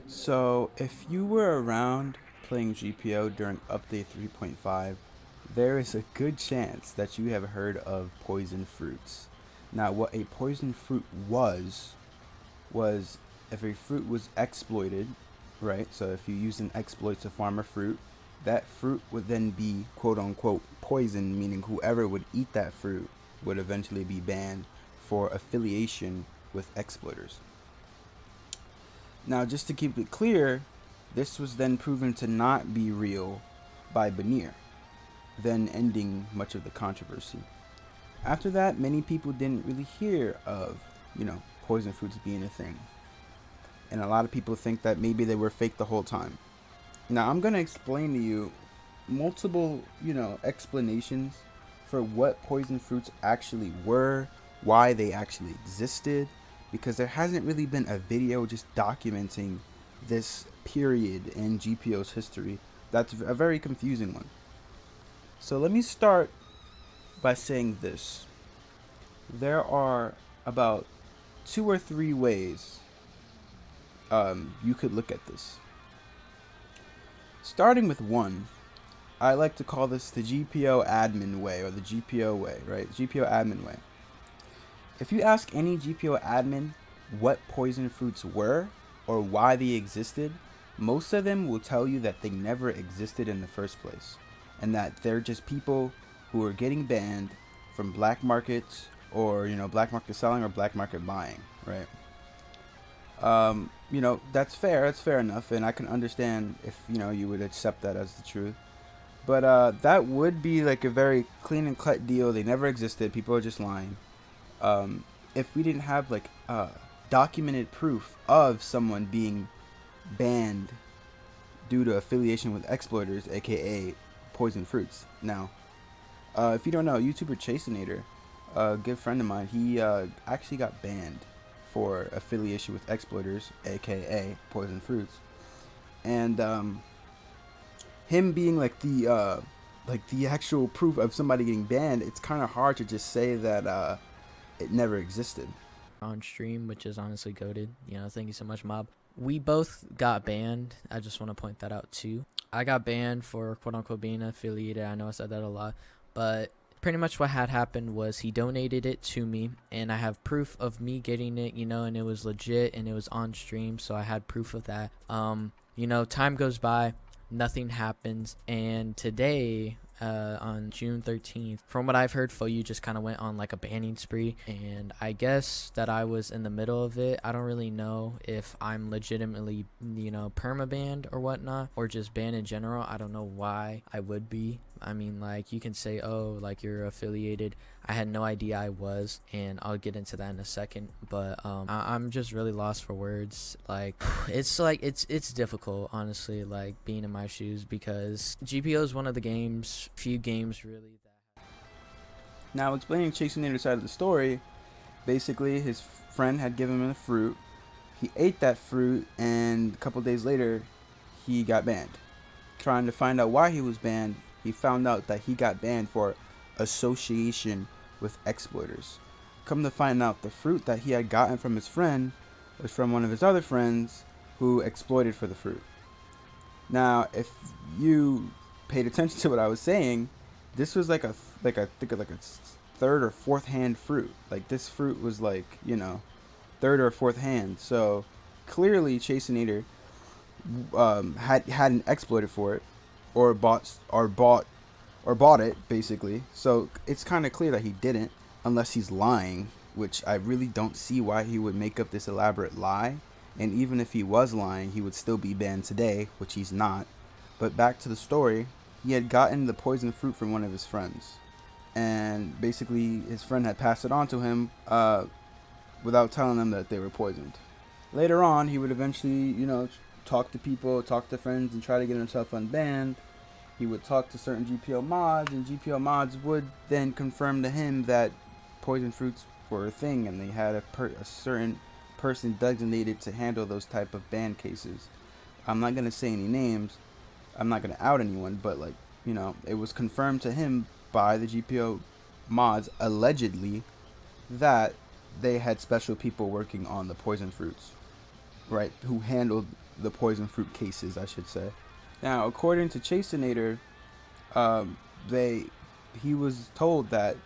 So, if you were around playing GPO during update 3.5, there is a good chance that you have heard of poison fruits. Now, what a poison fruit was if a fruit was exploited, right? So, if you use an exploit to farm a fruit, that fruit would then be quote unquote poisoned, meaning whoever would eat that fruit would eventually be banned for affiliation with exploiters. Now, just to keep it clear, this was then proven to not be real by Banir, then ending much of the controversy. After that, many people didn't really hear of, poison fruits being a thing. And a lot of people think that maybe they were fake the whole time. Now, I'm going to explain to you multiple, explanations for what poison fruits actually were, why they actually existed, because there hasn't really been a video just documenting this period in GPO's history. That's a very confusing one. So let me start by saying this. There are about two or three ways you could look at this. Starting with one, I like to call this the GPO admin way or the GPO way, right? GPO admin way. If you ask any GPO admin what poison fruits were or why they existed, most of them will tell you that they never existed in the first place and that they're just people who are getting banned from black markets or, black market selling or black market buying, right? That's fair. That's fair enough. And I can understand if, you would accept that as the truth. But that would be like a very clean and cut deal. They never existed. People are just lying. If we didn't have like documented proof of someone being banned due to affiliation with exploiters, aka poison fruits. Now, if you don't know, YouTuber Chaseinator, a good friend of mine, he actually got banned for affiliation with exploiters, aka poison fruits, and him being like the actual proof of somebody getting banned, it's kind of hard to just say that it never existed. On stream, which is honestly goaded. Thank you so much, Mob. We both got banned. I just want to point that out too. I got banned for quote unquote being affiliated. I know I said that a lot, but pretty much what had happened was he donated it to me, and I have proof of me getting it, and it was legit and it was on stream, so I had proof of that. Time goes by, nothing happens, and today on June 13th, from what I've heard, FOU just kind of went on like a banning spree, and I guess that I was in the middle of it. I don't really know if I'm legitimately, perma-banned or whatnot, or just banned in general. I don't know why I would be. I mean, like, you can say, oh, like, you're affiliated. I had no idea I was, and I'll get into that in a second, but I'm just really lost for words. Like, it's difficult, honestly, like, being in my shoes, because GPO is one of the few games really that. Now, explaining Chaseinator's side of the story, basically his friend had given him a fruit. He ate that fruit, and a couple days later, he got banned. Trying to find out why he was banned, he found out that he got banned for association with exploiters. Come to find out, the fruit that he had gotten from his friend was from one of his other friends who exploited for the fruit. Now, if you paid attention to what I was saying, this was like a third or fourth hand fruit. Like, this fruit was like, third or fourth hand. So clearly Chaseinator hadn't exploited for it or bought it, basically. So it's kind of clear that he didn't, unless he's lying, which I really don't see why he would make up this elaborate lie. And even if he was lying, he would still be banned today, which he's not. But back to the story, he had gotten the poison fruit from one of his friends, and basically his friend had passed it on to him without telling them that they were poisoned. Later on, he would eventually, talk to people, talk to friends, and try to get himself unbanned. He would talk to certain GPO mods, and GPO mods would then confirm to him that poison fruits were a thing, and they had a certain person designated to handle those type of ban cases. I'm not gonna say any names. I'm not gonna out anyone, but it was confirmed to him by the GPO mods allegedly that they had special people working on the poison fruits. right, who handled the poison fruit cases, I should say. Now, according to Chaseinator, um, they he was told that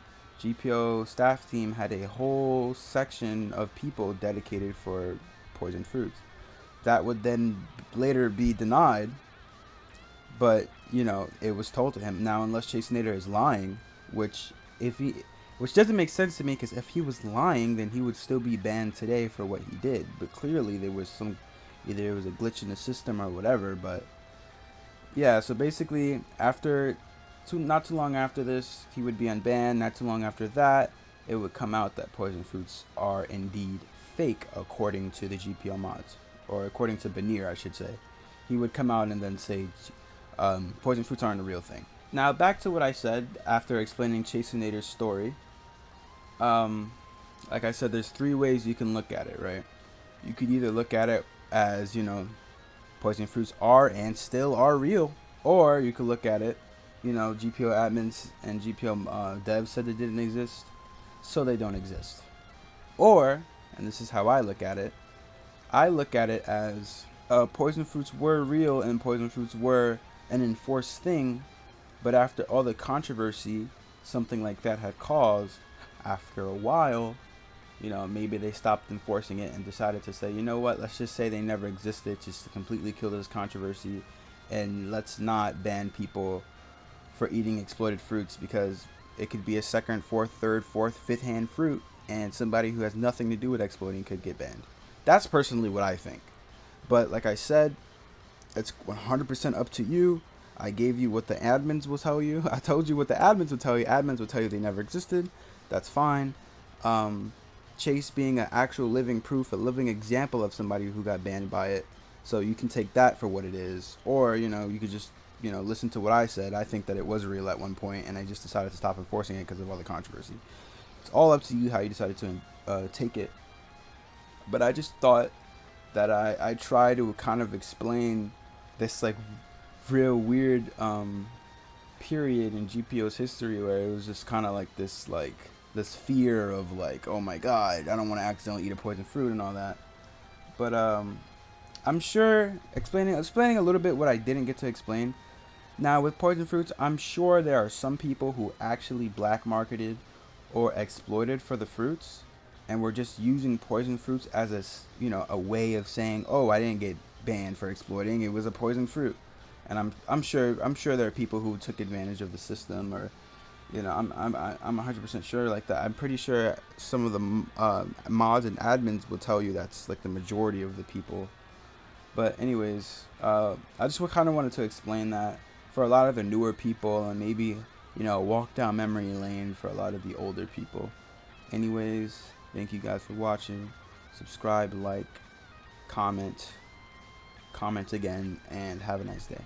GPO staff team had a whole section of people dedicated for poison fruits. That would then later be denied, but it was told to him. Now, unless Chaseinator is lying, which if he which doesn't make sense to me, because if he was lying, then he would still be banned today for what he did. But clearly, there was either it was a glitch in the system or whatever. But yeah, so basically, not too long after this, he would be unbanned. Not too long after that, it would come out that poison fruits are indeed fake, according to the GPL mods, or according to Banir, I should say. He would come out and then say, poison fruits aren't a real thing. Now, back to what I said after explaining Chaseinator's story. Like I said, there's 3 ways you can look at it, right? You could either look at it as, poison fruits are and still are real, or you could look at it, GPO admins and GPO devs said they didn't exist, so they don't exist. Or, and this is how I look at it as poison fruits were real and poison fruits were an enforced thing, but after all the controversy something like that had caused, after a while, maybe they stopped enforcing it and decided to say, you know what, let's just say they never existed, just to completely kill this controversy, and let's not ban people for eating exploited fruits, because it could be a second, fourth, third, fourth, fifth hand fruit, and somebody who has nothing to do with exploiting could get banned. That's personally what I think. But like I said, it's 100% up to you. I gave you what the admins will tell you. I told you what the admins would tell you. Admins would tell you they never existed. That's fine. Chase being an actual living proof, a living example of somebody who got banned by it. So you can take that for what it is. Or, you could just, listen to what I said. I think that it was real at one point, and I just decided to stop enforcing it because of all the controversy. It's all up to you how you decided to take it. But I just thought that I try to kind of explain this, like, real weird period in GPO's history where it was just kind of like this fear of, like, oh my god, I don't want to accidentally eat a poison fruit and all that. But I'm sure explaining a little bit what I didn't get to explain. Now, with poison fruits, I'm sure there are some people who actually black marketed or exploited for the fruits, and were just using poison fruits as a way of saying, oh, I didn't get banned for exploiting, it was a poison fruit. And I'm sure there are people who took advantage of the system, or I'm 100% sure like that. I'm pretty sure some of the mods and admins will tell you that's like the majority of the people. But anyways, I just kind of wanted to explain that for a lot of the newer people, and maybe walk down memory lane for a lot of the older people. Anyways, thank you guys for watching. Subscribe, like, comment again, and have a nice day.